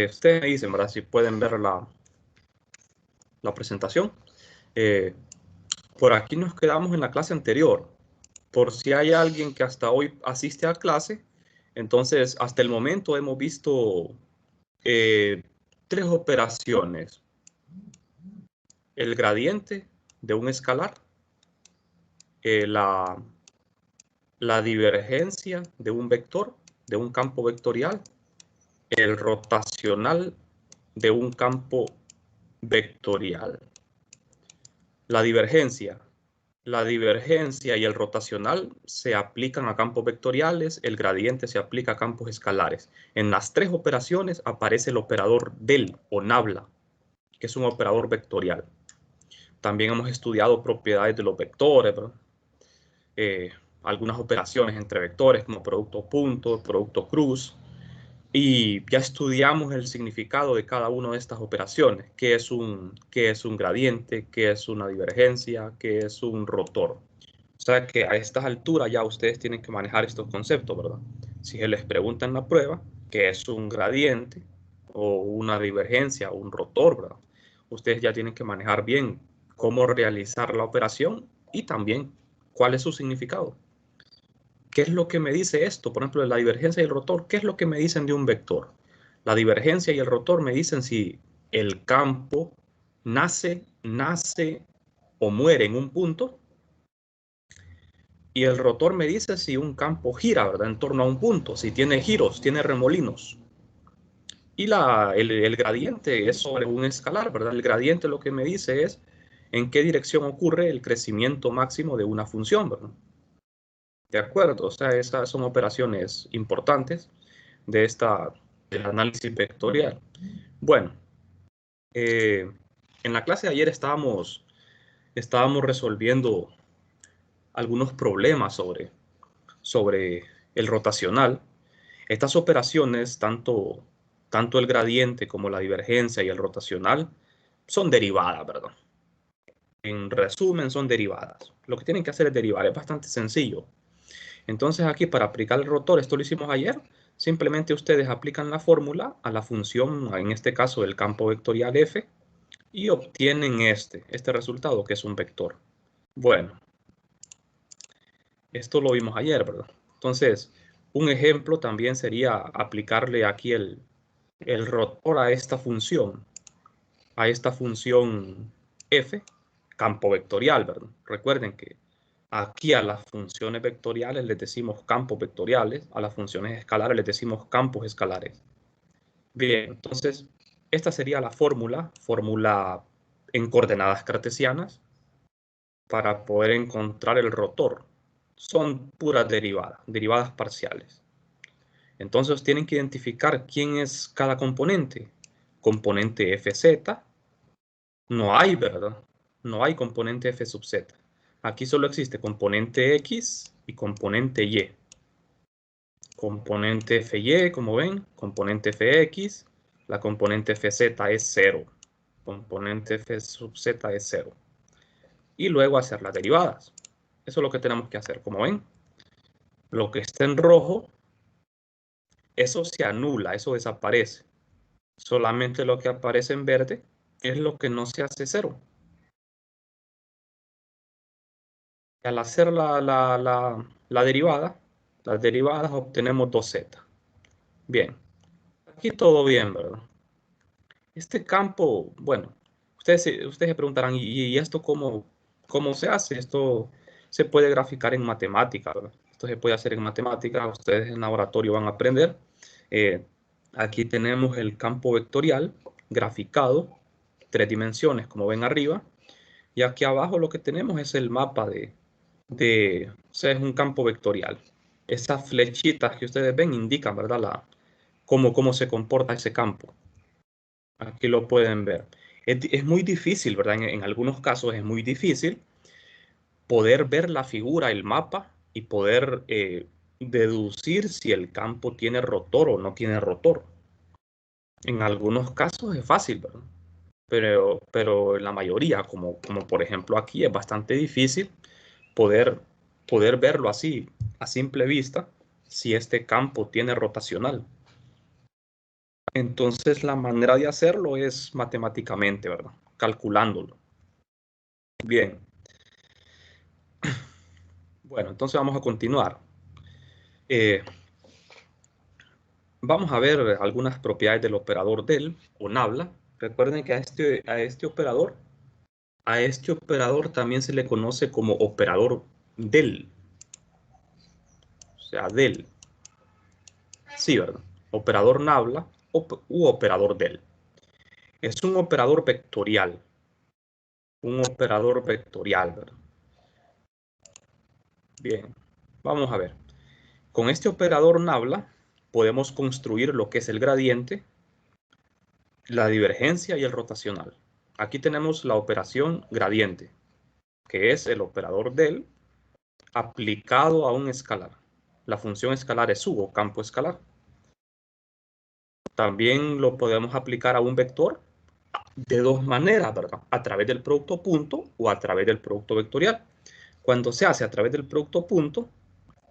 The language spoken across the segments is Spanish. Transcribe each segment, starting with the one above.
Ustedes me dicen, ¿verdad? Si pueden ver la presentación. Por aquí nos quedamos en la clase anterior. Por si hay alguien que hasta hoy asiste a clase, entonces hasta el momento hemos visto 3 operaciones. El gradiente de un escalar, la divergencia de un vector, de un campo vectorial, el rotacional de un campo vectorial. La divergencia y el rotacional se aplican a campos vectoriales, el gradiente se aplica a campos escalares. En las 3 operaciones aparece el operador del o nabla, que es un operador vectorial. También hemos estudiado propiedades de los vectores, ¿verdad? Algunas operaciones entre vectores como producto punto, producto cruz, y ya estudiamos el significado de cada una de estas operaciones, qué es un gradiente, qué es una divergencia, qué es un rotor. O sea que a estas alturas ya ustedes tienen que manejar estos conceptos, ¿verdad? Si se les pregunta en la prueba qué es un gradiente o una divergencia o un rotor, ¿verdad? Ustedes ya tienen que manejar bien cómo realizar la operación y también cuál es su significado. ¿Qué es lo que me dice esto? Por ejemplo, la divergencia y el rotor, ¿qué es lo que me dicen de un vector? La divergencia y el rotor me dicen si el campo nace o muere en un punto, y el rotor me dice si un campo gira, ¿verdad? En torno a un punto, si tiene giros, tiene remolinos. Y el gradiente es sobre un escalar, ¿verdad? El gradiente lo que me dice es en qué dirección ocurre el crecimiento máximo de una función, ¿verdad? De acuerdo, o sea, esas son operaciones importantes del análisis vectorial. Bueno, en la clase de ayer estábamos resolviendo algunos problemas sobre el rotacional. Estas operaciones, tanto el gradiente como la divergencia y el rotacional, son derivadas, ¿verdad? En resumen, son derivadas. Lo que tienen que hacer es derivar, es bastante sencillo. Entonces aquí para aplicar el rotor, esto lo hicimos ayer, simplemente ustedes aplican la fórmula a la función, en este caso del campo vectorial f, y obtienen este resultado que es un vector. Bueno, esto lo vimos ayer, ¿verdad? Entonces, un ejemplo también sería aplicarle aquí el rotor a esta función f, campo vectorial, ¿verdad? Recuerden que aquí a las funciones vectoriales les decimos campos vectoriales, a las funciones escalares les decimos campos escalares. Bien, entonces, esta sería la fórmula en coordenadas cartesianas para poder encontrar el rotor. Son puras derivadas parciales. Entonces tienen que identificar quién es cada componente. Componente Fz, no hay, ¿verdad? No hay componente F sub z. Aquí solo existe componente X y componente Y. Componente Fy, como ven, componente Fx, la componente Fz es 0. Componente F sub z es 0. Y luego hacer las derivadas. Eso es lo que tenemos que hacer, como ven. Lo que está en rojo, eso se anula, eso desaparece. Solamente lo que aparece en verde es lo que no se hace 0. Al hacer la derivada, las derivadas obtenemos 2z. Bien, aquí todo bien, ¿verdad? Este campo, bueno, ustedes se preguntarán, ¿y esto cómo se hace? Esto se puede graficar en matemática, ¿verdad? Esto se puede hacer en matemática, ustedes en laboratorio van a aprender. Aquí tenemos el campo vectorial graficado, 3 dimensiones, como ven arriba. Y aquí abajo lo que tenemos es el mapa o sea, es un campo vectorial. Esas flechitas que ustedes ven indican, ¿verdad? Cómo se comporta ese campo. Aquí lo pueden ver. Es muy difícil, ¿verdad? En algunos casos es muy difícil poder ver la figura, el mapa, y poder deducir si el campo tiene rotor o no tiene rotor. En algunos casos es fácil, ¿verdad? Pero en la mayoría, como por ejemplo aquí, es bastante difícil poder verlo así, a simple vista, si este campo tiene rotacional. Entonces, la manera de hacerlo es matemáticamente, ¿verdad? Calculándolo. Bien. Bueno, entonces vamos a continuar. Vamos a ver algunas propiedades del operador del o nabla. Recuerden que a este operador también se le conoce como operador del. O sea, del. Sí, ¿verdad? Operador nabla u operador del. Es un operador vectorial. Un operador vectorial, ¿verdad? Bien, vamos a ver. Con este operador nabla podemos construir lo que es el gradiente, la divergencia y el rotacional. Aquí tenemos la operación gradiente, que es el operador del aplicado a un escalar. La función escalar es u o campo escalar. También lo podemos aplicar a un vector de dos maneras, ¿verdad? A través del producto punto o a través del producto vectorial. Cuando se hace a través del producto punto,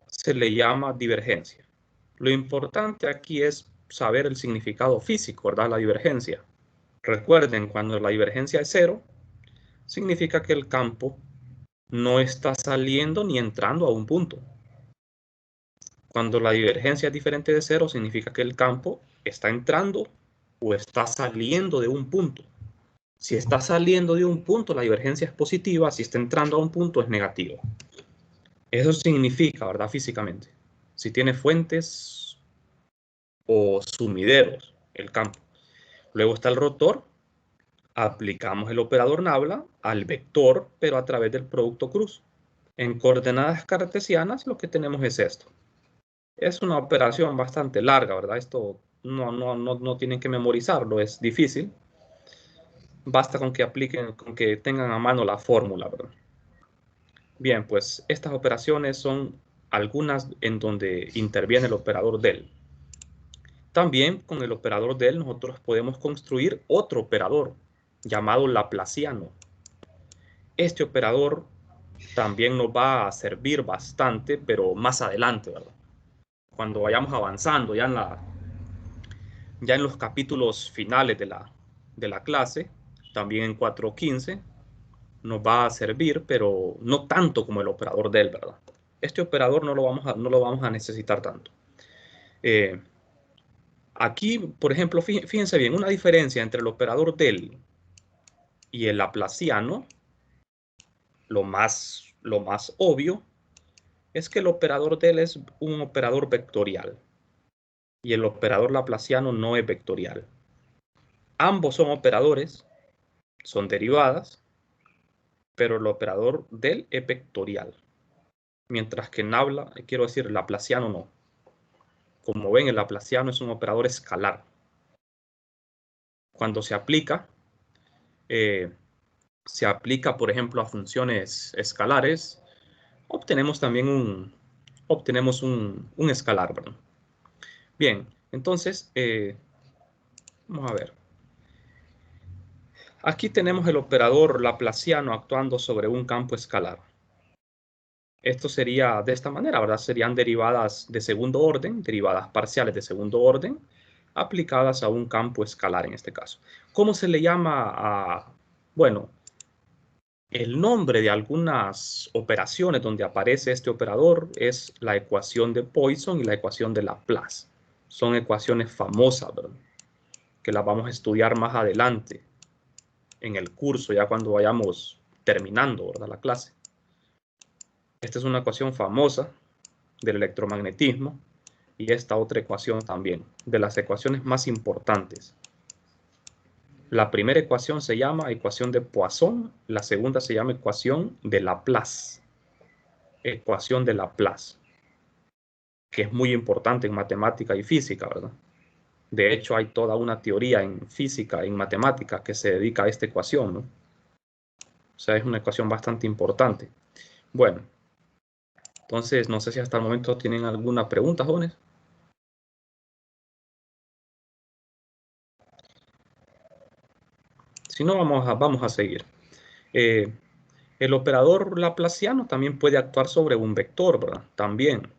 se le llama divergencia. Lo importante aquí es saber el significado físico, ¿verdad? La divergencia. Recuerden, cuando la divergencia es cero, significa que el campo no está saliendo ni entrando a un punto. Cuando la divergencia es diferente de cero, significa que el campo está entrando o está saliendo de un punto. Si está saliendo de un punto, la divergencia es positiva. Si está entrando a un punto, es negativa. Eso significa, ¿verdad? Físicamente. Si tiene fuentes o sumideros, el campo. Luego está el rotor. Aplicamos el operador nabla al vector, pero a través del producto cruz. En coordenadas cartesianas, lo que tenemos es esto. Es una operación bastante larga, ¿verdad? Esto no tienen que memorizarlo, es difícil. Basta con que apliquen, con que tengan a mano la fórmula, ¿verdad? Bien, pues estas operaciones son algunas en donde interviene el operador del. También con el operador del nosotros podemos construir otro operador llamado laplaciano. Este operador también nos va a servir bastante, pero más adelante, ¿verdad? Cuando vayamos avanzando ya en los capítulos finales de la clase, también en 4.15, nos va a servir, pero no tanto como el operador del, ¿verdad? Este operador no lo vamos a necesitar tanto. Aquí, por ejemplo, fíjense bien, una diferencia entre el operador del y el laplaciano, lo más obvio, es que el operador del es un operador vectorial y el operador laplaciano no es vectorial. Ambos son operadores, son derivadas, pero el operador del es vectorial. Mientras que en quiero decir, laplaciano no. Como ven, el laplaciano es un operador escalar. Cuando se aplica, por ejemplo, a funciones escalares, obtenemos también un escalar, ¿verdad? Bien, entonces, vamos a ver. Aquí tenemos el operador laplaciano actuando sobre un campo escalar. Esto sería de esta manera, ¿verdad? Serían derivadas de segundo orden, derivadas parciales de segundo orden, aplicadas a un campo escalar en este caso. ¿Cómo se le llama a...? Bueno, el nombre de algunas operaciones donde aparece este operador es la ecuación de Poisson y la ecuación de Laplace. Son ecuaciones famosas, ¿verdad? Que las vamos a estudiar más adelante en el curso, ya cuando vayamos terminando, ¿verdad? La clase. Esta es una ecuación famosa del electromagnetismo y esta otra ecuación también, de las ecuaciones más importantes. La primera ecuación se llama ecuación de Poisson, la segunda se llama ecuación de Laplace. Ecuación de Laplace, que es muy importante en matemática y física, ¿verdad? De hecho, hay toda una teoría en física, en matemática, que se dedica a esta ecuación, ¿no? O sea, es una ecuación bastante importante. Bueno, entonces, no sé si hasta el momento tienen alguna pregunta, jóvenes. Si no, vamos a seguir. El operador laplaciano también puede actuar sobre un vector, ¿verdad? También.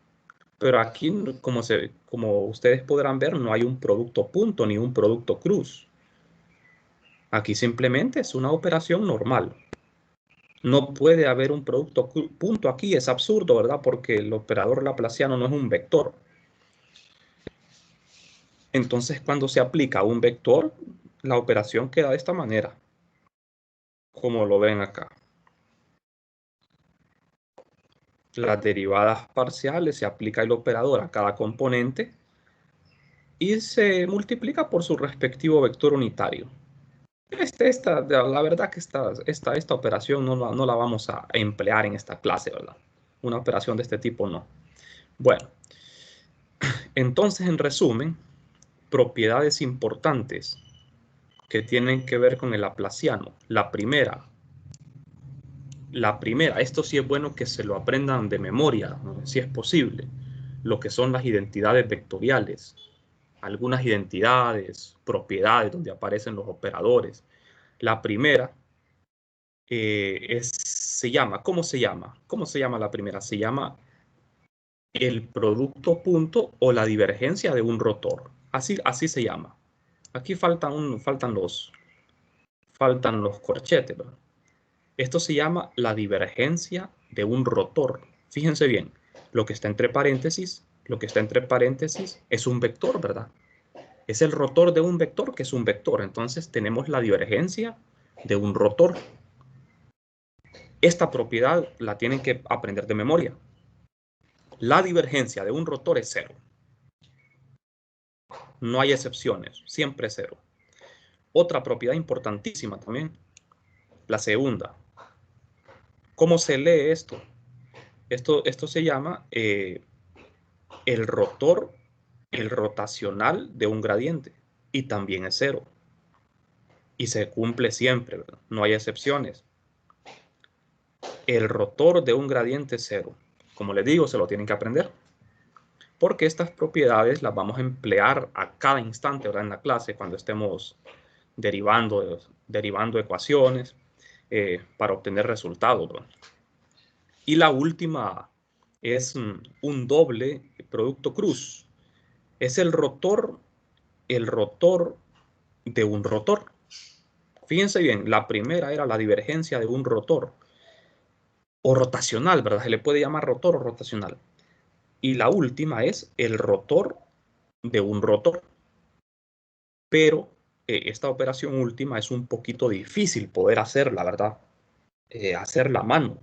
Pero aquí, como ustedes podrán ver, no hay un producto punto ni un producto cruz. Aquí simplemente es una operación normal. No puede haber un producto punto aquí, es absurdo, ¿verdad? Porque el operador laplaciano no es un vector. Entonces, cuando se aplica un vector, la operación queda de esta manera, como lo ven acá. Las derivadas parciales, se aplica el operador a cada componente y se multiplica por su respectivo vector unitario. La verdad que esta operación no la vamos a emplear en esta clase, ¿verdad? Una operación de este tipo no. Bueno, entonces en resumen, propiedades importantes que tienen que ver con el laplaciano. La primera, esto sí es bueno que se lo aprendan de memoria, ¿no? Si es posible, lo que son las identidades vectoriales, algunas identidades, propiedades donde aparecen los operadores. La primera se llama, ¿cómo se llama? ¿Cómo se llama la primera? Se llama el producto punto o la divergencia de un rotor. Así se llama. Aquí faltan los corchetes, ¿verdad? Esto se llama la divergencia de un rotor. Fíjense bien, lo que está entre paréntesis es un vector, ¿verdad? Es el rotor de un vector que es un vector. Entonces tenemos la divergencia de un rotor. Esta propiedad la tienen que aprender de memoria. La divergencia de un rotor es cero. No hay excepciones, siempre es cero. Otra propiedad importantísima también, la segunda. ¿Cómo se lee esto? Esto se llama el rotor, el rotacional de un gradiente. Y también es cero. Y se cumple siempre, ¿verdad? No hay excepciones. El rotor de un gradiente es cero. Como les digo, se lo tienen que aprender. Porque estas propiedades las vamos a emplear a cada instante, ¿verdad? En la clase, cuando estemos derivando ecuaciones para obtener resultados, ¿verdad? Y la última es un doble producto cruz. Es el rotor de un rotor. Fíjense bien, la primera era la divergencia de un rotor o rotacional, ¿verdad? Se le puede llamar rotor o rotacional. Y la última es el rotor de un rotor. Pero esta operación última es un poquito difícil poder hacerla, ¿verdad? Hacerla a mano.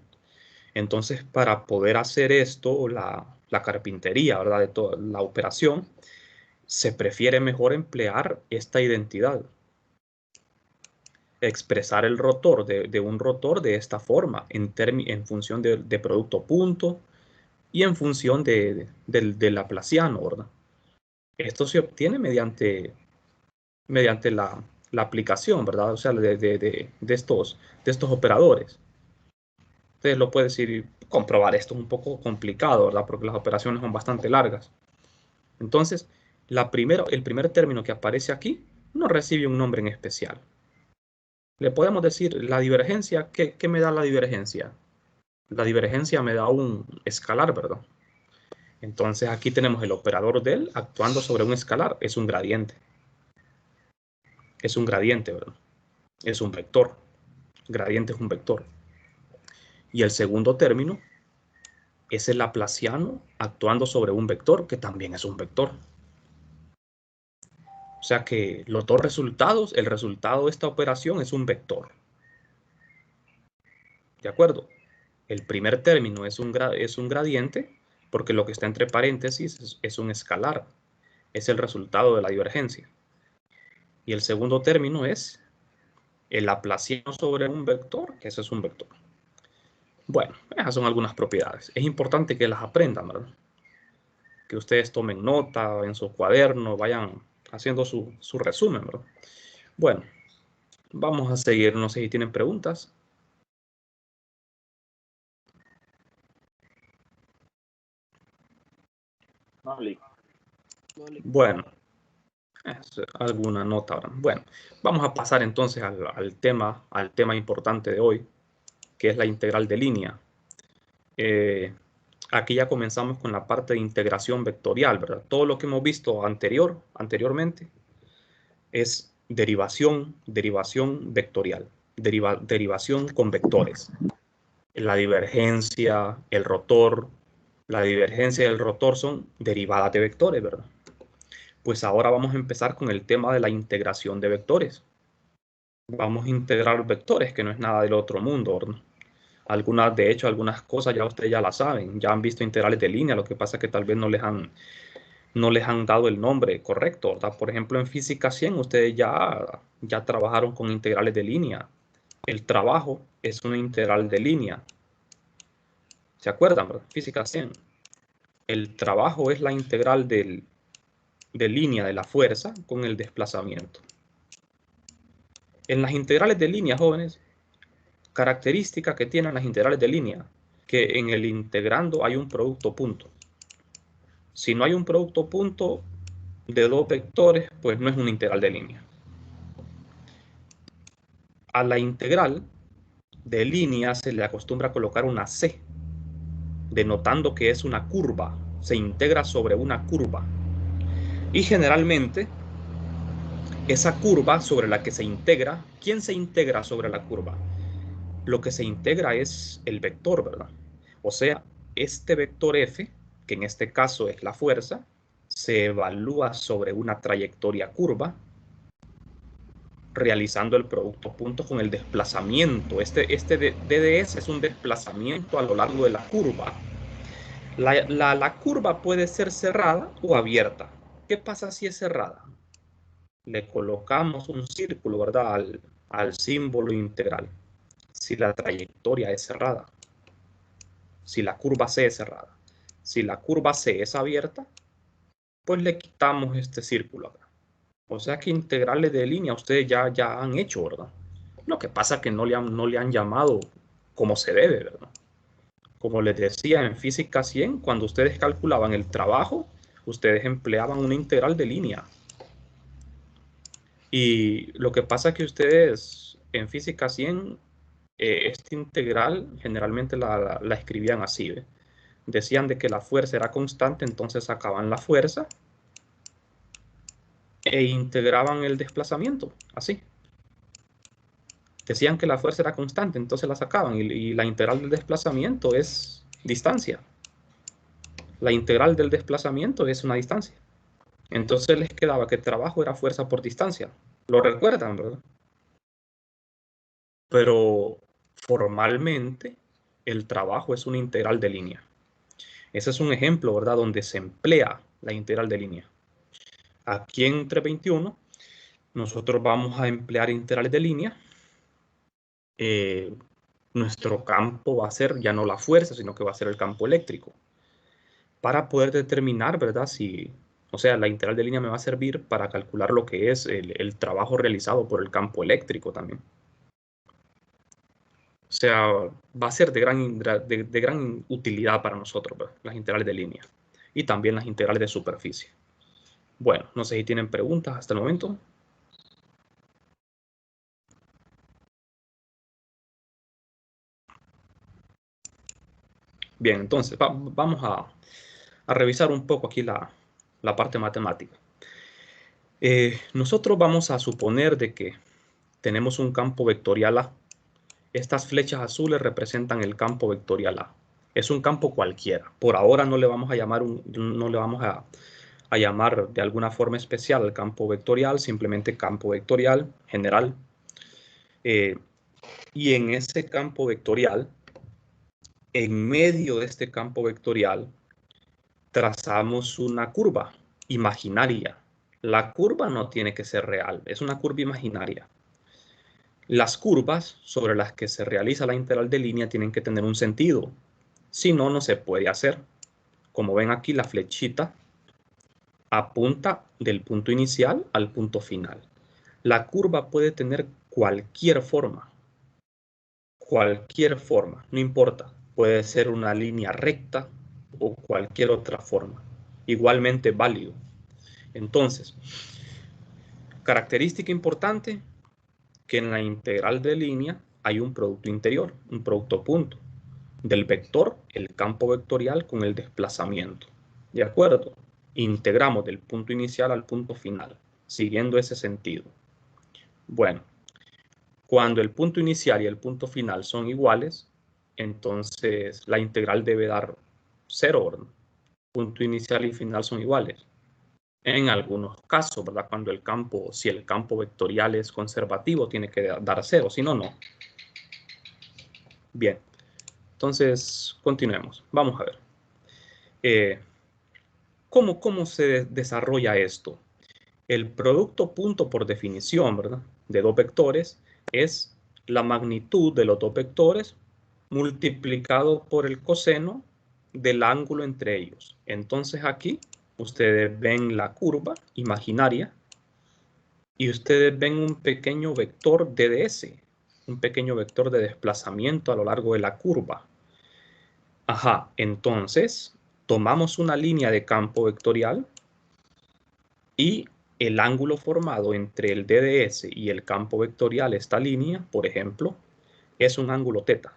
Entonces, para poder hacer esto, la carpintería, ¿verdad? De toda la operación, se prefiere mejor emplear esta identidad. Expresar el rotor de un rotor de esta forma, en función de producto punto y en función del laplaciano, ¿verdad? Esto se obtiene mediante la aplicación, ¿verdad? O sea, de estos operadores. Ustedes lo pueden decir, comprobar esto es un poco complicado, ¿verdad? Porque las operaciones son bastante largas. Entonces, el primer término que aparece aquí no recibe un nombre en especial. Le podemos decir la divergencia. ¿Qué me da la divergencia? La divergencia me da un escalar, ¿verdad? Entonces aquí tenemos el operador del actuando sobre un escalar. Es un gradiente. Es un gradiente, ¿verdad? Es un vector. Gradiente es un vector. Y el segundo término es el laplaciano actuando sobre un vector, que también es un vector. O sea que los dos resultados, el resultado de esta operación es un vector. ¿De acuerdo? El primer término es un gradiente, porque lo que está entre paréntesis es un escalar. Es el resultado de la divergencia. Y el segundo término es el laplaciano sobre un vector, que ese es un vector. Bueno, esas son algunas propiedades. Es importante que las aprendan, ¿verdad? Que ustedes tomen nota en su cuaderno, vayan haciendo su resumen, ¿verdad? Bueno, vamos a seguir. No sé si tienen preguntas. Bueno, alguna nota ahora. Bueno, vamos a pasar entonces al tema importante de hoy, que es la integral de línea. aquí ya comenzamos con la parte de integración vectorial, ¿verdad? Todo lo que hemos visto anteriormente es derivación vectorial, derivación con vectores. La divergencia, el rotor, la divergencia y el rotor son derivadas de vectores, ¿verdad? Pues ahora vamos a empezar con el tema de la integración de vectores. Vamos a integrar vectores, que no es nada del otro mundo, ¿verdad? De hecho, algunas cosas ya ustedes ya las saben, ya han visto integrales de línea, lo que pasa es que tal vez no les han dado el nombre correcto, ¿verdad? Por ejemplo, en Física 100 ustedes ya trabajaron con integrales de línea. El trabajo es una integral de línea. ¿Se acuerdan, verdad? Física 100. El trabajo es la integral de línea de la fuerza con el desplazamiento. En las integrales de línea, jóvenes, característica que tienen las integrales de línea, que en el integrando hay un producto punto. Si no hay un producto punto de dos vectores, pues no es una integral de línea. A la integral de línea se le acostumbra a colocar una C, denotando que es una curva, se integra sobre una curva. Y generalmente, esa curva sobre la que se integra, ¿quién se integra sobre la curva? Lo que se integra es el vector, ¿verdad? O sea, este vector F, que en este caso es la fuerza, se evalúa sobre una trayectoria curva, realizando el producto punto con el desplazamiento. Este DDS es un desplazamiento a lo largo de la curva. La curva puede ser cerrada o abierta. ¿Qué pasa si es cerrada? Le colocamos un círculo, ¿verdad? Al símbolo integral. Si la trayectoria es cerrada. Si la curva C es cerrada. Si la curva C es abierta, pues le quitamos este círculo acá. O sea que integrales de línea ustedes ya han hecho, ¿verdad? Lo que pasa es que no le han llamado como se debe, ¿verdad? Como les decía en Física 100, cuando ustedes calculaban el trabajo, ustedes empleaban una integral de línea. Y lo que pasa es que ustedes en Física 100, esta integral generalmente la escribían así, ¿ve? Decían de que la fuerza era constante, entonces sacaban la fuerza e integraban el desplazamiento, así. Decían que la fuerza era constante, entonces la sacaban y la integral del desplazamiento es distancia. La integral del desplazamiento es una distancia. Entonces les quedaba que trabajo era fuerza por distancia. Lo recuerdan, ¿verdad? Pero formalmente el trabajo es una integral de línea. Ese es un ejemplo, ¿verdad? Donde se emplea la integral de línea. Aquí en 321 nosotros vamos a emplear integrales de línea. Nuestro campo va a ser ya no la fuerza, sino que va a ser el campo eléctrico. Para poder determinar, ¿verdad? O sea, la integral de línea me va a servir para calcular lo que es el trabajo realizado por el campo eléctrico también. O sea, va a ser de gran utilidad para nosotros, ¿verdad? Las integrales de línea. Y también las integrales de superficie. Bueno, no sé si tienen preguntas hasta el momento. Bien, entonces vamos a revisar un poco aquí la parte matemática. Nosotros vamos a suponer de que tenemos un campo vectorial A. Estas flechas azules representan el campo vectorial A. Es un campo cualquiera. Por ahora no le vamos a llamar, a llamar de alguna forma especial al campo vectorial, simplemente campo vectorial general. Y en ese campo vectorial, en medio de este campo vectorial, trazamos una curva imaginaria. La curva no tiene que ser real, es una curva imaginaria. Las curvas sobre las que se realiza la integral de línea tienen que tener un sentido. Si no, no se puede hacer. Como ven aquí, la flechita apunta del punto inicial al punto final. La curva puede tener cualquier forma, no importa. Puede ser una línea recta o cualquier otra forma. Igualmente válido. Entonces, característica importante, que en la integral de línea hay un producto interior, un producto punto. del vector, el campo vectorial con el desplazamiento. ¿De acuerdo? Integramos del punto inicial al punto final, siguiendo ese sentido. Bueno, cuando el punto inicial y el punto final son iguales, entonces la integral debe dar 0. Punto inicial y final son iguales. En algunos casos, ¿verdad? Cuando el campo, si el campo vectorial es conservativo, tiene que dar 0, si no, no. Bien, entonces continuemos. Vamos a ver. ¿Cómo se desarrolla esto? El producto punto por definición, ¿verdad? De dos vectores es la magnitud de los dos vectores multiplicado por el coseno del ángulo entre ellos. Entonces aquí ustedes ven la curva imaginaria y ustedes ven un pequeño vector DDS, un pequeño vector de desplazamiento a lo largo de la curva. Ajá, entonces tomamos una línea de campo vectorial y el ángulo formado entre el DDS y el campo vectorial, esta línea, por ejemplo, es un ángulo θ.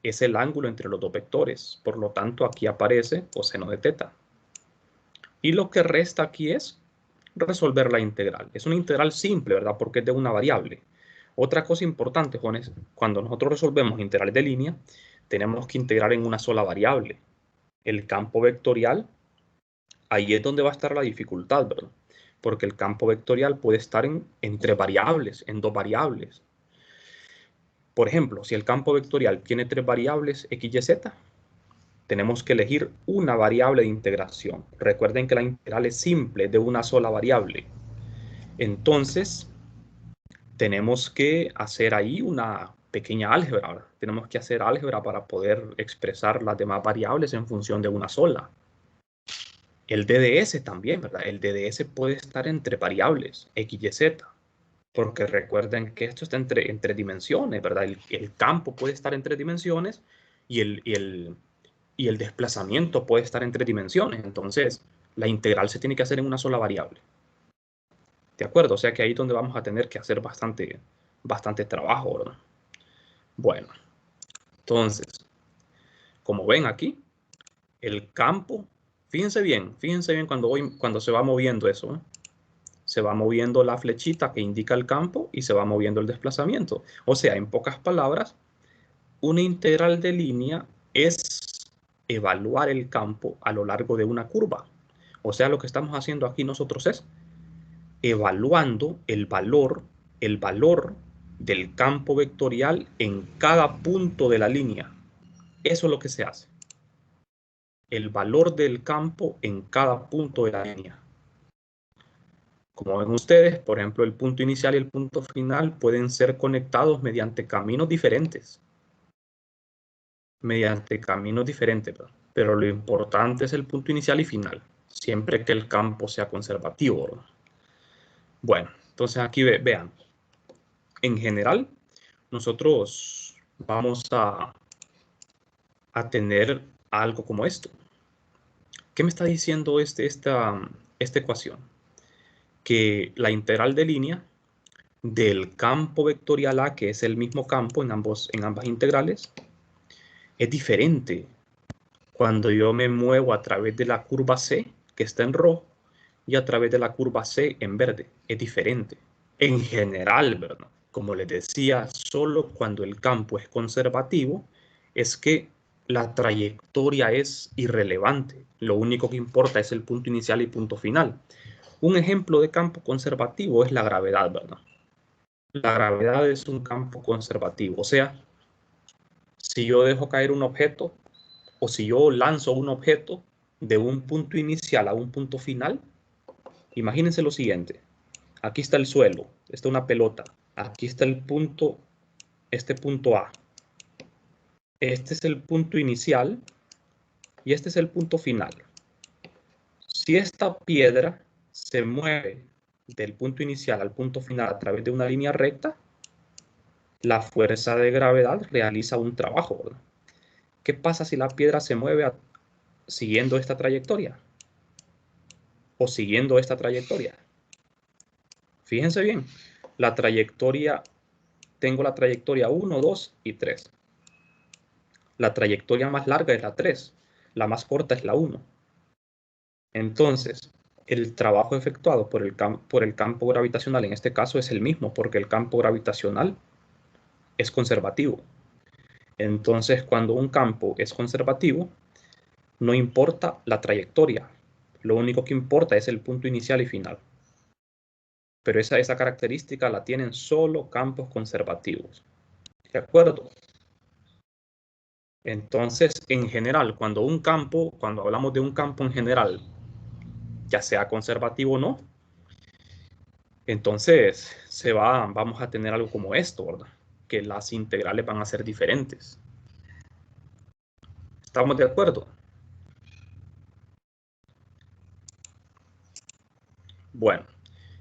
Es el ángulo entre los dos vectores. Por lo tanto, aquí aparece coseno de θ. Y lo que resta aquí es resolver la integral. Es una integral simple, ¿verdad? Porque es de una variable. Otra cosa importante, jóvenes, cuando nosotros resolvemos integrales de línea, tenemos que integrar en una sola variable. El campo vectorial, ahí es donde va a estar la dificultad, ¿verdad? Porque el campo vectorial puede estar entre variables, en dos variables. Por ejemplo, si el campo vectorial tiene tres variables, x, y, z, tenemos que elegir una variable de integración. Recuerden que la integral es simple, de una sola variable. Entonces, tenemos que hacer ahí una pequeña álgebra, ¿verdad? Tenemos que hacer álgebra para poder expresar las demás variables en función de una sola. El DDS también, ¿verdad? El DDS puede estar entre variables, x, y, z. Porque recuerden que esto está entre dimensiones, ¿verdad? El campo puede estar en 3 dimensiones y el desplazamiento puede estar en 3 dimensiones. Entonces, la integral se tiene que hacer en una sola variable. ¿De acuerdo? O sea que ahí es donde vamos a tener que hacer bastante trabajo, ¿verdad? Bueno, entonces, como ven aquí, el campo, fíjense bien cuando se va moviendo eso, ¿eh? Se va moviendo la flechita que indica el campo y se va moviendo el desplazamiento. O sea, en pocas palabras, una integral de línea es evaluar el campo a lo largo de una curva. O sea, lo que estamos haciendo aquí nosotros es evaluando el valor del campo vectorial en cada punto de la línea. Eso es lo que se hace. El valor del campo en cada punto de la línea. Como ven ustedes, por ejemplo, el punto inicial y el punto final pueden ser conectados mediante caminos diferentes. Pero lo importante es el punto inicial y final, siempre que el campo sea conservativo, ¿verdad? Bueno, entonces aquí vean, en general, nosotros vamos a tener algo como esto. ¿Qué me está diciendo esta ecuación? Que la integral de línea del campo vectorial A, que es el mismo campo en ambas integrales, es diferente cuando yo me muevo a través de la curva C, que está en rojo, y a través de la curva C en verde. Es diferente. En general, ¿verdad? Como les decía, solo cuando el campo es conservativo es que la trayectoria es irrelevante. Lo único que importa es el punto inicial y punto final. Un ejemplo de campo conservativo es la gravedad, ¿verdad? La gravedad es un campo conservativo. O sea, si yo dejo caer un objeto o si yo lanzo un objeto de un punto inicial a un punto final, imagínense lo siguiente. Aquí está el suelo, está una pelota. Aquí está el punto, este punto A. Este es el punto inicial y este es el punto final. Si esta piedra se mueve del punto inicial al punto final a través de una línea recta, la fuerza de gravedad realiza un trabajo, ¿verdad? ¿Qué pasa si la piedra se mueve siguiendo esta trayectoria? O siguiendo esta trayectoria. Fíjense bien, la trayectoria, tengo la trayectoria 1, 2 y 3. La trayectoria más larga es la 3, la más corta es la 1. Entonces, el trabajo efectuado por el campo gravitacional en este caso es el mismo, porque el campo gravitacional es conservativo. Entonces, cuando un campo es conservativo, no importa la trayectoria. Lo único que importa es el punto inicial y final. Pero esa característica la tienen solo campos conservativos. ¿De acuerdo? Entonces, en general, cuando hablamos de un campo en general, ya sea conservativo o no, entonces vamos a tener algo como esto, ¿verdad? Que las integrales van a ser diferentes. ¿Estamos de acuerdo? Bueno,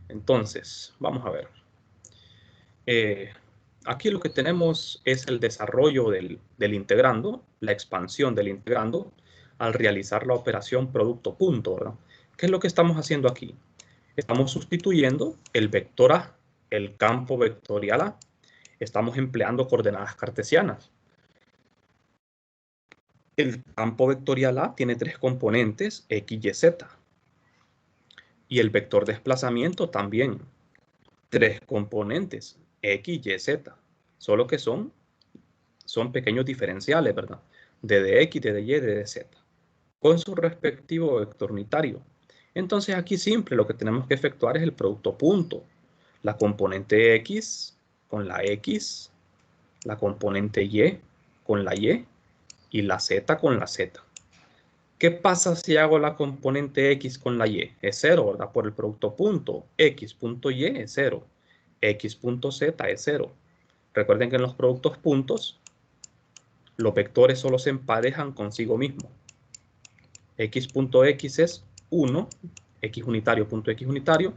entonces, vamos a ver. Aquí lo que tenemos es el desarrollo del integrando, la expansión del integrando, al realizar la operación producto-punto, ¿verdad? ¿Qué es lo que estamos haciendo aquí? Estamos sustituyendo el vector A, el campo vectorial A. Estamos empleando coordenadas cartesianas. El campo vectorial A tiene 3 componentes, X, Y, Z. Y el vector desplazamiento también, 3 componentes, X, Y, Z. Solo que son pequeños diferenciales, ¿verdad? De dx, de dy, de dz. Con su respectivo vector unitario. Entonces aquí simple, lo que tenemos que efectuar es el producto punto. La componente X con la X, la componente Y con la Y y la Z con la Z. ¿Qué pasa si hago la componente X con la Y? Es 0, ¿verdad? Por el producto punto. X punto Y es 0. X punto Z es 0. Recuerden que en los productos puntos, los vectores solo se emparejan consigo mismo. X punto X es 1, X unitario punto X unitario,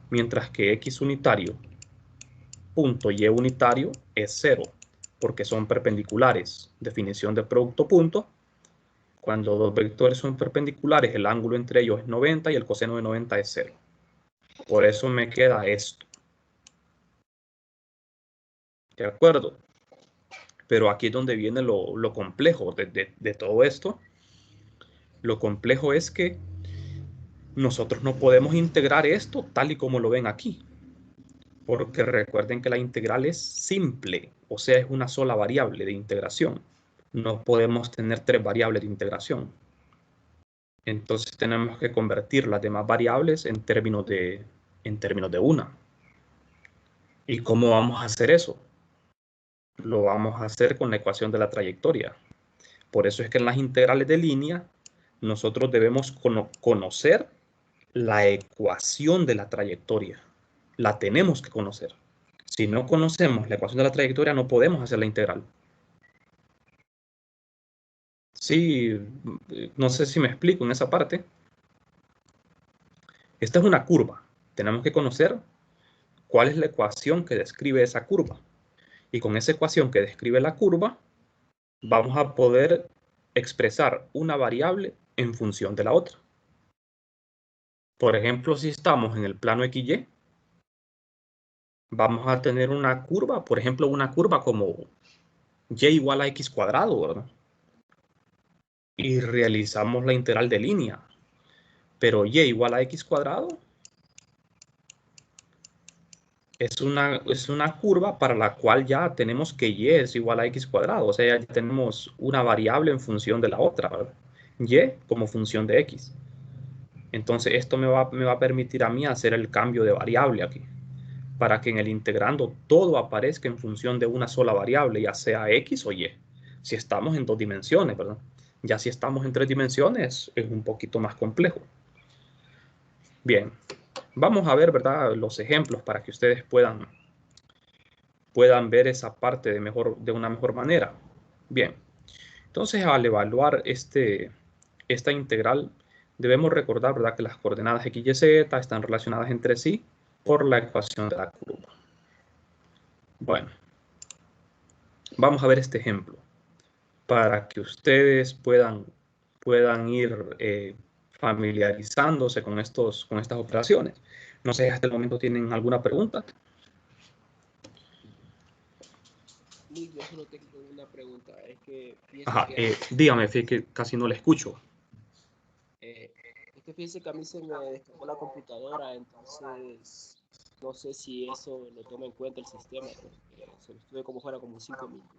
mientras que X unitario punto Y unitario es 0, porque son perpendiculares. Definición de producto punto. Cuando dos vectores son perpendiculares, el ángulo entre ellos es 90 y el coseno de 90 es 0. Por eso me queda esto. ¿De acuerdo? Pero aquí es donde viene lo complejo de todo esto. Lo complejo es que nosotros no podemos integrar esto tal y como lo ven aquí. Porque recuerden que la integral es simple, o sea, es una sola variable de integración. No podemos tener 3 variables de integración. Entonces tenemos que convertir las demás variables en términos de una. ¿Y cómo vamos a hacer eso? Lo vamos a hacer con la ecuación de la trayectoria. Por eso es que en las integrales de línea nosotros debemos conocer la ecuación de la trayectoria. La tenemos que conocer. Si no conocemos la ecuación de la trayectoria, no podemos hacer la integral. Sí, no sé si me explico en esa parte. Esta es una curva. Tenemos que conocer cuál es la ecuación que describe esa curva. Y con esa ecuación que describe la curva, vamos a poder expresar una variable en función de la otra. Por ejemplo, si estamos en el plano XY, vamos a tener una curva, por ejemplo, una curva como y igual a x cuadrado, ¿verdad? Y realizamos la integral de línea. Pero y igual a x cuadrado es una curva para la cual ya tenemos que y es igual a x cuadrado. O sea, ya tenemos una variable en función de la otra, ¿verdad? Y como función de x. Entonces esto me va a permitir a mí hacer el cambio de variable aquí, para que en el integrando todo aparezca en función de una sola variable, ya sea x o y. Si estamos en 2 dimensiones, ¿verdad? Ya si estamos en 3 dimensiones es un poquito más complejo. Bien, vamos a ver, ¿verdad?, los ejemplos para que ustedes puedan ver esa parte de una mejor manera. Bien, entonces al evaluar esta integral, debemos recordar, ¿verdad?, que las coordenadas x, y, z están relacionadas entre sí por la ecuación de la curva. Bueno, vamos a ver este ejemplo para que ustedes puedan ir familiarizándose con estas operaciones. No sé, hasta el momento tienen alguna pregunta. solo tengo una pregunta. Es que fíjese Ajá, que, dígame, fíjate que casi no le escucho. es que fíjese que a mí se me descargó la computadora, entonces no sé si eso lo toma en cuenta el sistema, porque se lo estuve como fuera como 5 minutos.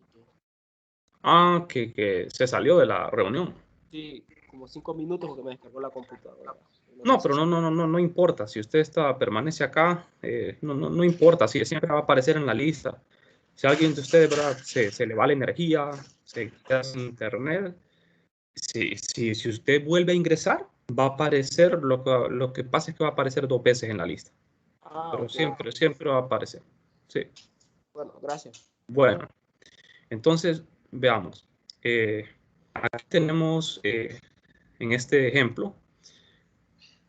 Ah, que se salió de la reunión. Sí, como 5 minutos porque me descargó la computadora. No sé No, si pero no importa. Si usted permanece acá, no importa. Si siempre va a aparecer en la lista. Si alguien de ustedes, ¿verdad? Se le va la energía, se queda sin internet. Si usted vuelve a ingresar, va a aparecer, lo que pasa es que va a aparecer 2 veces en la lista. Pero ok. siempre va a aparecer. Sí. Bueno, gracias. Bueno, entonces veamos. Aquí tenemos, en este ejemplo,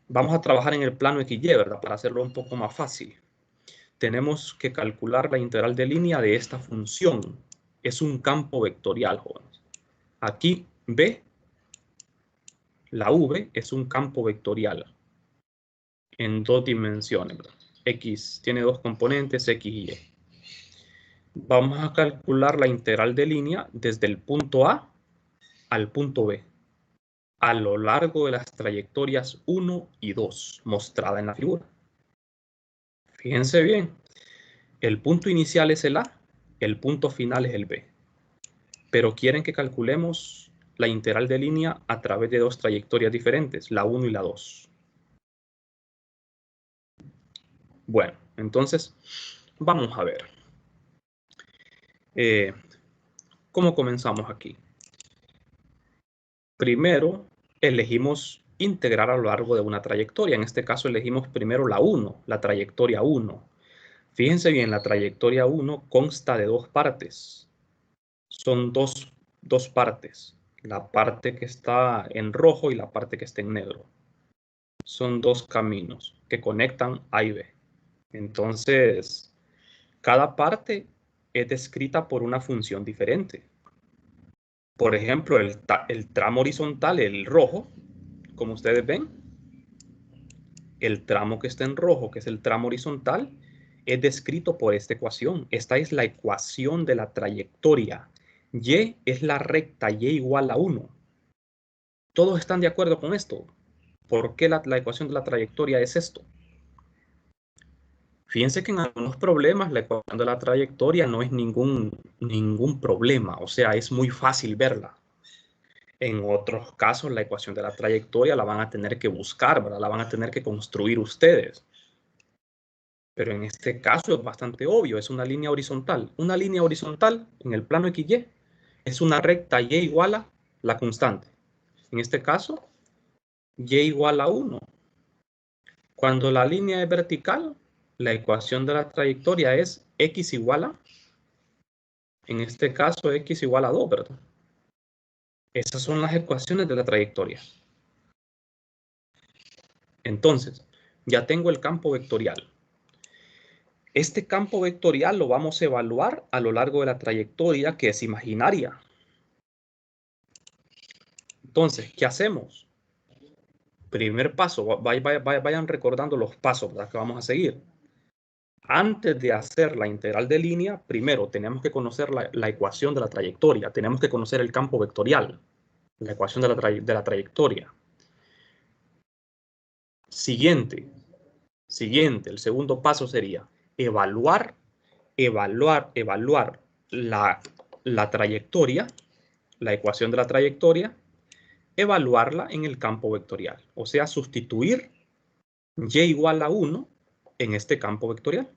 vamos a trabajar en el plano XY, ¿verdad? Para hacerlo un poco más fácil. Tenemos que calcular la integral de línea de esta función. Es un campo vectorial, jóvenes. Aquí B, la V, es un campo vectorial en 2 dimensiones, ¿verdad? X tiene 2 componentes, X y Y. Vamos a calcular la integral de línea desde el punto A al punto B a lo largo de las trayectorias 1 y 2, mostrada en la figura. Fíjense bien, el punto inicial es el A, el punto final es el B. Pero quieren que calculemos la integral de línea a través de 2 trayectorias diferentes, la 1 y la 2. Bueno, entonces vamos a ver. ¿Cómo comenzamos aquí? Primero, elegimos integrar a lo largo de una trayectoria. En este caso elegimos primero la 1, la trayectoria 1. Fíjense bien, la trayectoria 1 consta de 2 partes. Son dos partes. La parte que está en rojo y la parte que está en negro. Son 2 caminos que conectan A y B. Entonces, cada parte es descrita por una función diferente. Por ejemplo, el tramo horizontal, el rojo, como ustedes ven, el tramo que está en rojo, que es el tramo horizontal, es descrito por esta ecuación. Esta es la ecuación de la trayectoria. Y es la recta y igual a 1. ¿Todos están de acuerdo con esto? ¿Por qué la ecuación de la trayectoria es esto? Fíjense que en algunos problemas la ecuación de la trayectoria no es ningún problema, o sea, es muy fácil verla. En otros casos la ecuación de la trayectoria la van a tener que buscar, ¿verdad? La van a tener que construir ustedes. Pero en este caso es bastante obvio, es una línea horizontal. Una línea horizontal en el plano XY es una recta y igual a la constante. En este caso, y igual a 1. Cuando la línea es vertical, la ecuación de la trayectoria es x igual a, en este caso, x igual a 2, ¿verdad? Esas son las ecuaciones de la trayectoria. Entonces, ya tengo el campo vectorial. Este campo vectorial lo vamos a evaluar a lo largo de la trayectoria, que es imaginaria. Entonces, ¿qué hacemos? Primer paso, vayan recordando los pasos, ¿verdad?, que vamos a seguir. Antes de hacer la integral de línea, primero tenemos que conocer la ecuación de la trayectoria. Tenemos que conocer el campo vectorial, la ecuación de la trayectoria. Siguiente, el segundo paso sería evaluar la trayectoria, la ecuación de la trayectoria, evaluarla en el campo vectorial. O sea, sustituir y igual a 1 en este campo vectorial.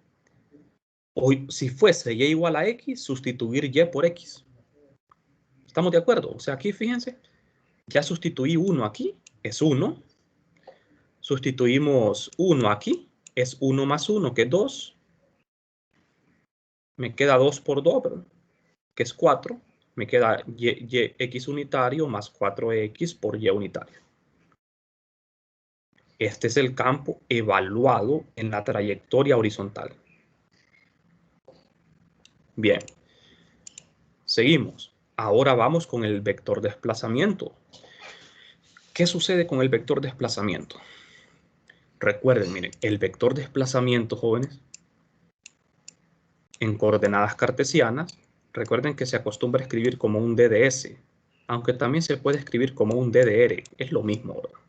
O si fuese y igual a x, sustituir y por x. ¿Estamos de acuerdo? O sea, aquí fíjense, ya sustituí 1 aquí, es 1. Sustituimos 1 aquí, es 1 más 1, que es 2. Me queda 2 por 2, ¿verdad?, que es 4. Me queda x unitario más 4x por y unitario. Este es el campo evaluado en la trayectoria horizontal. Bien, seguimos. Ahora vamos con el vector desplazamiento. ¿Qué sucede con el vector desplazamiento? Recuerden, miren, el vector desplazamiento, jóvenes, en coordenadas cartesianas, Recuerden que se acostumbra a escribir como un DDS, aunque también se puede escribir como un DDR. Es lo mismo, ¿verdad?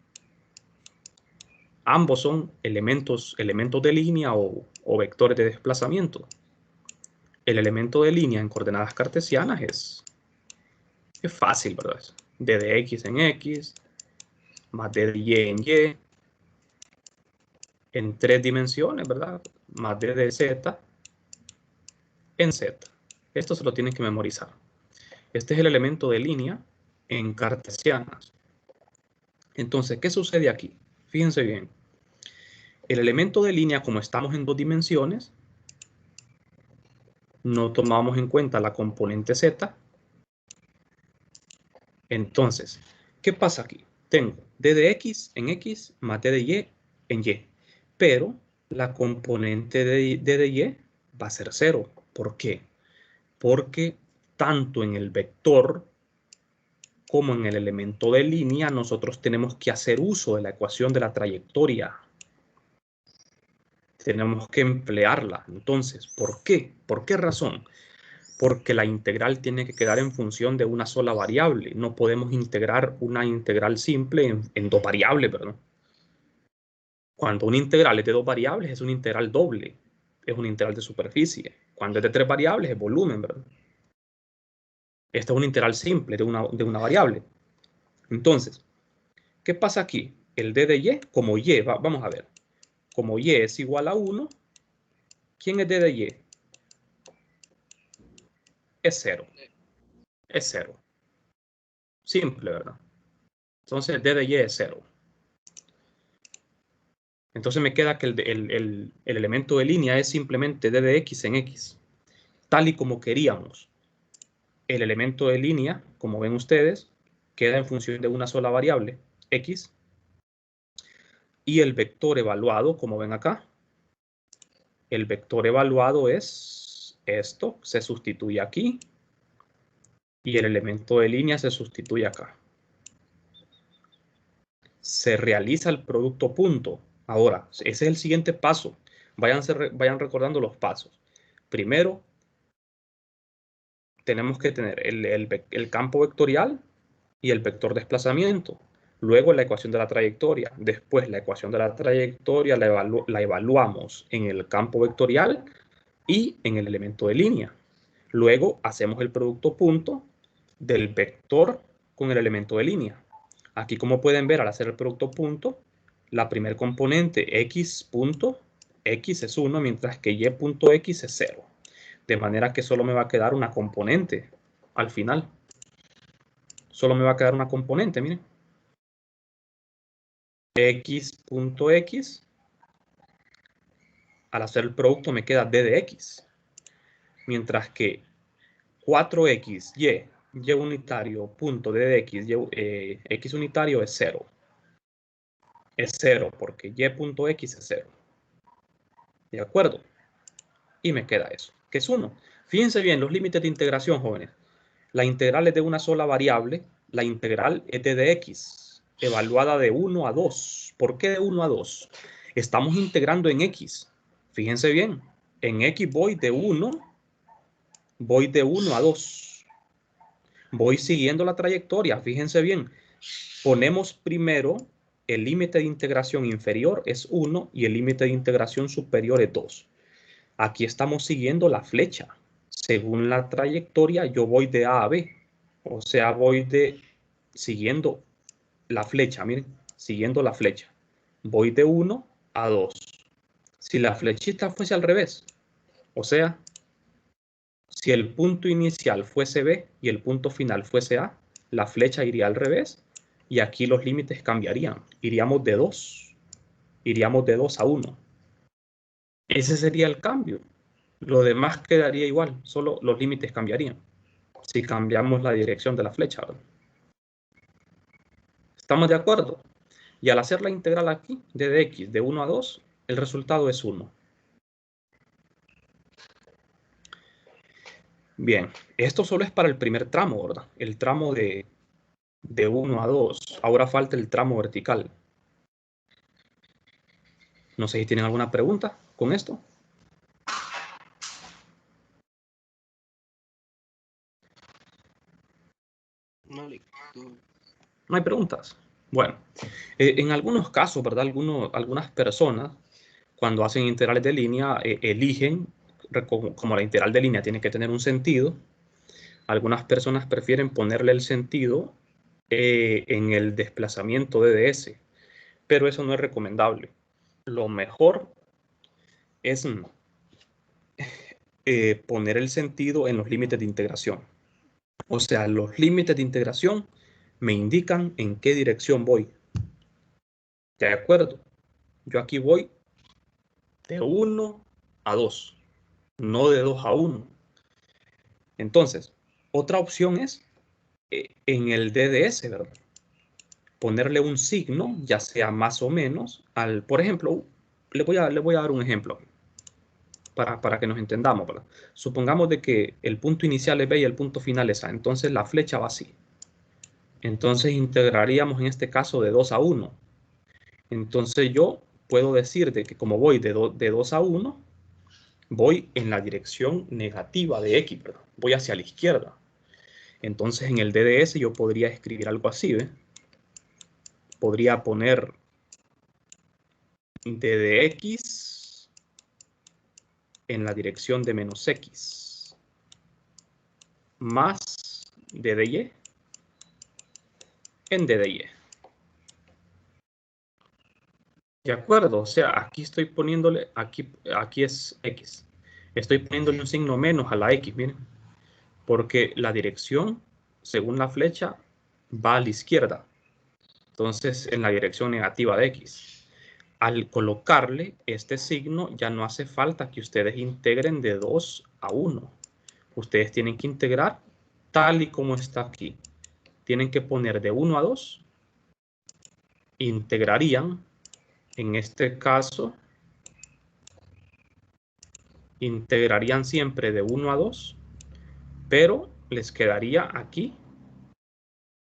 Ambos son elementos de línea o vectores de desplazamiento. El elemento de línea en coordenadas cartesianas es fácil, ¿verdad? D de X en X, más D de Y en 3 dimensiones, ¿verdad? Más D de Z en Z. Esto se lo tienen que memorizar. Este es el elemento de línea en cartesianas. Entonces, ¿qué sucede aquí? Fíjense bien. El elemento de línea, como estamos en 2 dimensiones, no tomamos en cuenta la componente Z. Entonces, ¿qué pasa aquí? Tengo d de x en x más d de y en y. Pero la componente de d de y va a ser 0. ¿Por qué? Porque tanto en el vector como en el elemento de línea nosotros tenemos que hacer uso de la ecuación de la trayectoria. Tenemos que emplearla. Entonces, ¿por qué? ¿Por qué razón? Porque la integral tiene que quedar en función de una sola variable. No podemos integrar una integral simple en 2 variables, ¿verdad? Cuando una integral es de 2 variables, es una integral doble. Es una integral de superficie. Cuando es de 3 variables, es volumen, ¿verdad? Esta es una integral simple de una variable. Entonces, ¿qué pasa aquí? El d de y, como y, vamos a ver. Como y es igual a 1, ¿quién es d de y? Es 0. Es 0. Simple, ¿verdad? Entonces, d de y es 0. Entonces me queda que el elemento de línea es simplemente d de x en x. Tal y como queríamos. El elemento de línea, como ven ustedes, queda en función de una sola variable, x. Y el vector evaluado, como ven acá, el vector evaluado es esto, se sustituye aquí. Y el elemento de línea se sustituye acá. Se realiza el producto punto. Ahora, ese es el siguiente paso. Vayan recordando los pasos. Primero, tenemos que tener el campo vectorial y el vector desplazamiento. Luego la ecuación de la trayectoria. Después la ecuación de la trayectoria la evaluamos en el campo vectorial y en el elemento de línea. Luego hacemos el producto punto del vector con el elemento de línea. Aquí, como pueden ver, al hacer el producto punto, la primer componente x punto x es 1, mientras que y punto x es 0. De manera que solo me va a quedar una componente al final. Solo me va a quedar una componente, miren. X punto x. Al hacer el producto me queda d de x. Mientras que 4x, y unitario, punto d de x, x unitario es 0. Es 0 porque y punto x es 0. ¿De acuerdo? Y me queda eso, que es 1. Fíjense bien los límites de integración, jóvenes. La integral es de una sola variable. La integral es de x, evaluada de 1 a 2. ¿Por qué de 1 a 2? Estamos integrando en x. Fíjense bien, en x voy de 1 a 2. Voy siguiendo la trayectoria, fíjense bien. Ponemos primero el límite de integración inferior es 1 y el límite de integración superior es 2. Aquí estamos siguiendo la flecha. Según la trayectoria, yo voy de A a B. O sea, voy siguiendo la flecha, miren, siguiendo la flecha. Voy de 1 a 2. Si la flechita fuese al revés, o sea, si el punto inicial fuese B y el punto final fuese A, la flecha iría al revés y aquí los límites cambiarían. Iríamos de 2. Iríamos de 2 a 1. Ese sería el cambio. Lo demás quedaría igual, solo los límites cambiarían. Si cambiamos la dirección de la flecha, ¿verdad? ¿Estamos de acuerdo? Y al hacer la integral aquí, de x de 1 a 2, el resultado es 1. Bien, esto solo es para el primer tramo, ¿verdad? El tramo de 1 a 2. Ahora falta el tramo vertical. No sé si tienen alguna pregunta con esto. No, tú. ¿No hay preguntas? Bueno, en algunos casos, ¿verdad? Algunas personas, cuando hacen integrales de línea, eligen, como la integral de línea tiene que tener un sentido, algunas personas prefieren ponerle el sentido en el desplazamiento de ds, pero eso no es recomendable. Lo mejor es poner el sentido en los límites de integración. O sea, los límites de integración me indican en qué dirección voy. ¿De acuerdo? Yo aquí voy de 1 a 2, no de 2 a 1. Entonces, otra opción es en el DDS, ¿verdad? Ponerle un signo, ya sea más o menos, por ejemplo, le voy a dar un ejemplo para que nos entendamos, ¿verdad? Supongamos de que el punto inicial es B y el punto final es A, entonces la flecha va así. Entonces integraríamos en este caso de 2 a 1. Entonces yo puedo decir de que como voy de 2 a 1, voy en la dirección negativa de X, ¿verdad? Voy hacia la izquierda. Entonces en el DDS yo podría escribir algo así, ¿ve? Podría poner d de X en la dirección de menos X más d de Y en d de Y. ¿De acuerdo? O sea, aquí estoy poniéndole, aquí es X. Estoy poniéndole un signo menos a la X, miren. Porque la dirección, según la flecha, va a la izquierda. Entonces, en la dirección negativa de X. Al colocarle este signo, ya no hace falta que ustedes integren de 2 a 1. Ustedes tienen que integrar tal y como está aquí. Tienen que poner de 1 a 2. Integrarían, en este caso, integrarían siempre de 1 a 2, pero les quedaría aquí,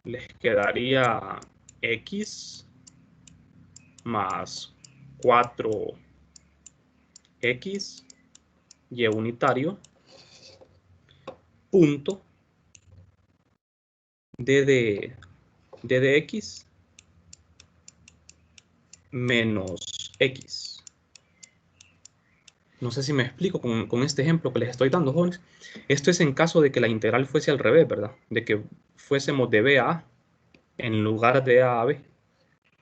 les quedaría X más 4X, Y unitario, punto, D de X menos X. No sé si me explico con este ejemplo que les estoy dando, jóvenes. Esto es en caso de que la integral fuese al revés, ¿verdad? De que fuésemos de B a A en lugar de A a B.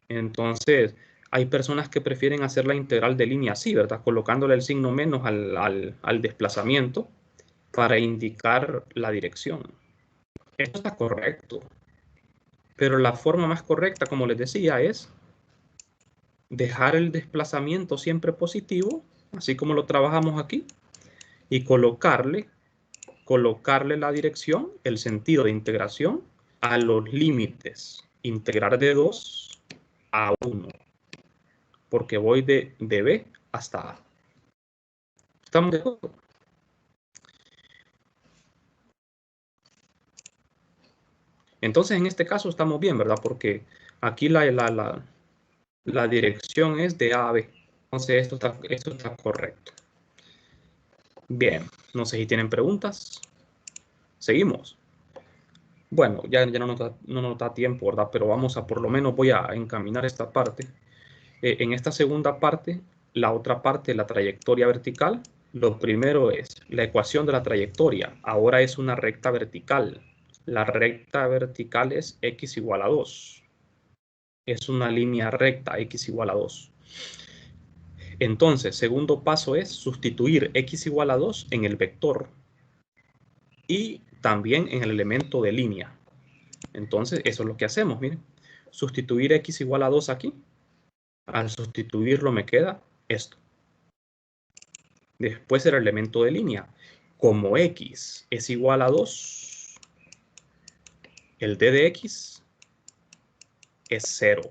Entonces, hay personas que prefieren hacer la integral de línea así, ¿verdad? Colocándole el signo menos al desplazamiento para indicar la dirección. Esto está correcto. Pero la forma más correcta, como les decía, es dejar el desplazamiento siempre positivo, así como lo trabajamos aquí, y colocarle la dirección, el sentido de integración, a los límites. Integrar de 2 a 1. Porque voy de B hasta A. ¿Estamos de acuerdo? Entonces, en este caso estamos bien, ¿verdad? Porque aquí la dirección es de A a B. Entonces, esto está correcto. Bien, no sé si tienen preguntas. Seguimos. Bueno, ya no nos da tiempo, ¿verdad? Pero vamos a, por lo menos voy a encaminar esta parte. En esta segunda parte, la otra parte, la trayectoria vertical, lo primero es la ecuación de la trayectoria. Ahora es una recta vertical. La recta vertical es x igual a 2. Es una línea recta, x igual a 2. Entonces, segundo paso es sustituir x igual a 2 en el vector y también en el elemento de línea. Entonces, eso es lo que hacemos, miren. Sustituir x igual a 2 aquí. Al sustituirlo me queda esto. Después el elemento de línea. Como x es igual a 2, el d de x es 0.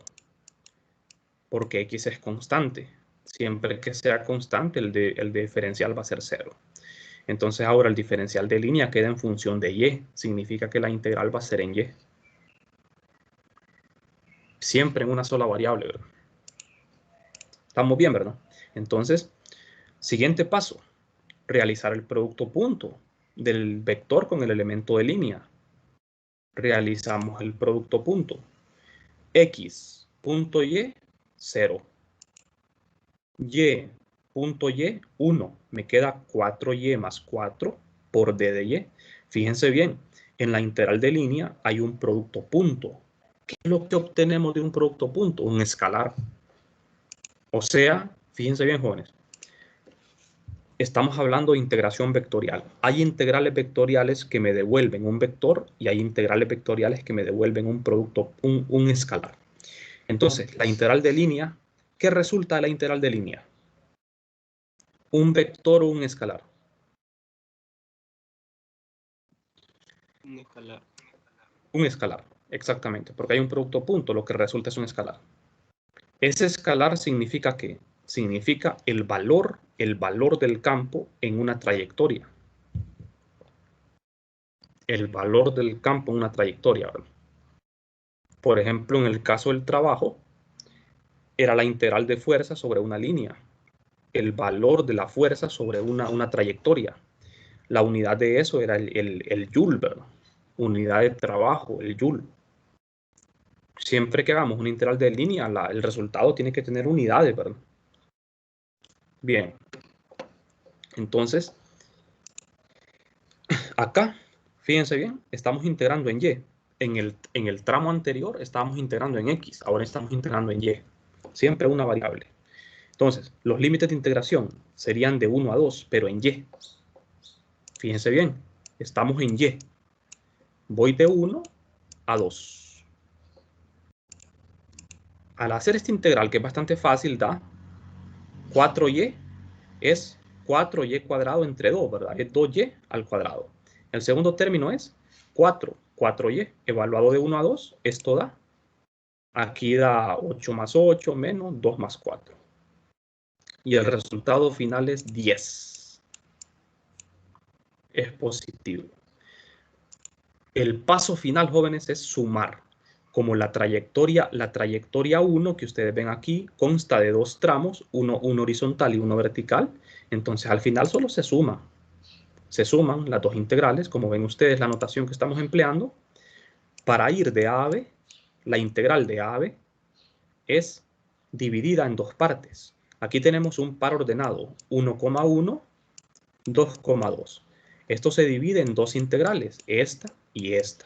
Porque x es constante. Siempre que sea constante, el diferencial va a ser 0. Entonces ahora el diferencial de línea queda en función de y. Significa que la integral va a ser en y. Siempre en una sola variable, ¿verdad? Estamos bien, ¿verdad? Entonces, siguiente paso. Realizar el producto punto del vector con el elemento de línea. realizamos el producto punto. X punto Y, 0. Y punto Y, 1. Me queda 4Y más 4 por D de Y. Fíjense bien, en la integral de línea hay un producto punto. ¿Qué es lo que obtenemos de un producto punto? Un escalar. O sea, fíjense bien, jóvenes, estamos hablando de integración vectorial. Hay integrales vectoriales que me devuelven un vector y hay integrales vectoriales que me devuelven un producto, un escalar. Entonces, la integral de línea, ¿qué resulta de la integral de línea? ¿Un vector o un escalar? Un escalar. Un escalar, exactamente, porque hay un producto punto, lo que resulta es un escalar. Ese escalar significa ¿qué? Significa el valor del campo en una trayectoria. El valor del campo en una trayectoria, ¿verdad? Por ejemplo, en el caso del trabajo, era la integral de fuerza sobre una línea. El valor de la fuerza sobre una trayectoria. La unidad de eso era el joule, ¿verdad? Unidad de trabajo, el joule. Siempre que hagamos una integral de línea, el resultado tiene que tener unidades, ¿verdad? Bien. Entonces, acá, fíjense bien, estamos integrando en Y. En el tramo anterior estábamos integrando en X, ahora estamos integrando en Y. Siempre una variable. Entonces, los límites de integración serían de 1 a 2, pero en Y. Fíjense bien, estamos en Y. Voy de 1 a 2. Al hacer esta integral, que es bastante fácil, da 4Y es 4y cuadrado entre 2, ¿verdad? Es 2y al cuadrado. El segundo término es 4y, evaluado de 1 a 2, esto da, aquí da 8 más 8 menos 2 más 4. Y el resultado final es 10. Es positivo. El paso final, jóvenes, es sumar. Como la trayectoria 1 que ustedes ven aquí consta de dos tramos, uno horizontal y uno vertical, entonces al final solo se suma. Se suman las dos integrales, como ven ustedes la notación que estamos empleando. Para ir de A a B, la integral de A a B es dividida en dos partes. Aquí tenemos un par ordenado, 1,1, 2,2. Esto se divide en dos integrales, esta y esta.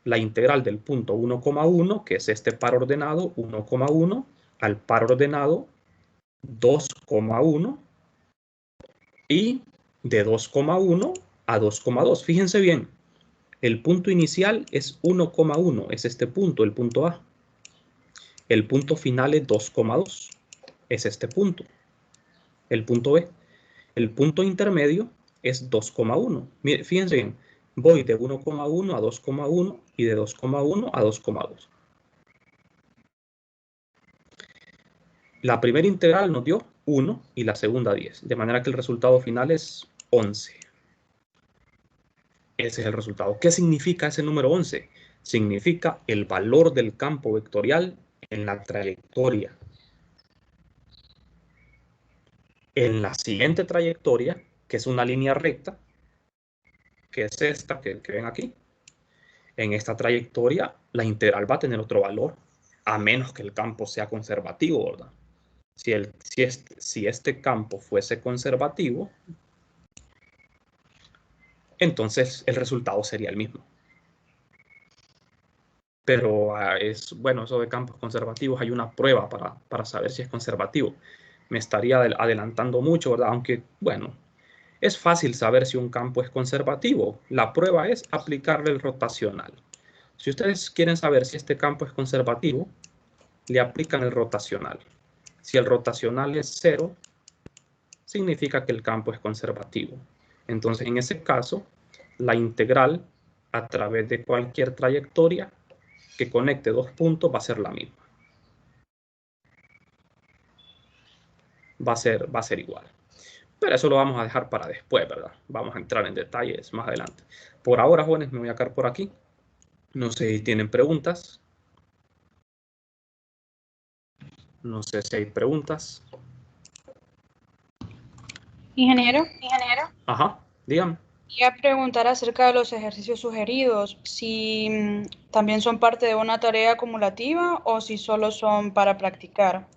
La integral del punto 1,1, que es este par ordenado 1,1, al par ordenado 2,1 y de 2,1 a 2,2. Fíjense bien, el punto inicial es 1,1, es este punto, el punto A. El punto final es 2,2, es este punto, el punto B. El punto intermedio es 2,1. Fíjense bien, voy de 1,1 a 2,1 y de 2,1 a 2,2. La primera integral nos dio 1 y la segunda 10, de manera que el resultado final es 11. Ese es el resultado. ¿Qué significa ese número 11? Significa el valor del campo vectorial en la trayectoria. En la siguiente trayectoria, que es una línea recta, que es esta que ven aquí, en esta trayectoria la integral va a tener otro valor, a menos que el campo sea conservativo, ¿verdad? Si este campo fuese conservativo, entonces el resultado sería el mismo. Pero bueno, eso de campos conservativos, hay una prueba para saber si es conservativo. Me estaría adelantando mucho, ¿verdad? Aunque, bueno, es fácil saber si un campo es conservativo. La prueba es aplicarle el rotacional. Si ustedes quieren saber si este campo es conservativo, le aplican el rotacional. Si el rotacional es 0, significa que el campo es conservativo. Entonces, en ese caso, la integral a través de cualquier trayectoria que conecte dos puntos va a ser la misma. Va a ser igual. Pero eso lo vamos a dejar para después, ¿verdad? Vamos a entrar en detalles más adelante. Por ahora, jóvenes, me voy a quedar por aquí. No sé si tienen preguntas. No sé si hay preguntas. Ingeniero. Ajá, díganme. Quería preguntar acerca de los ejercicios sugeridos, si también son parte de una tarea acumulativa o si solo son para practicar.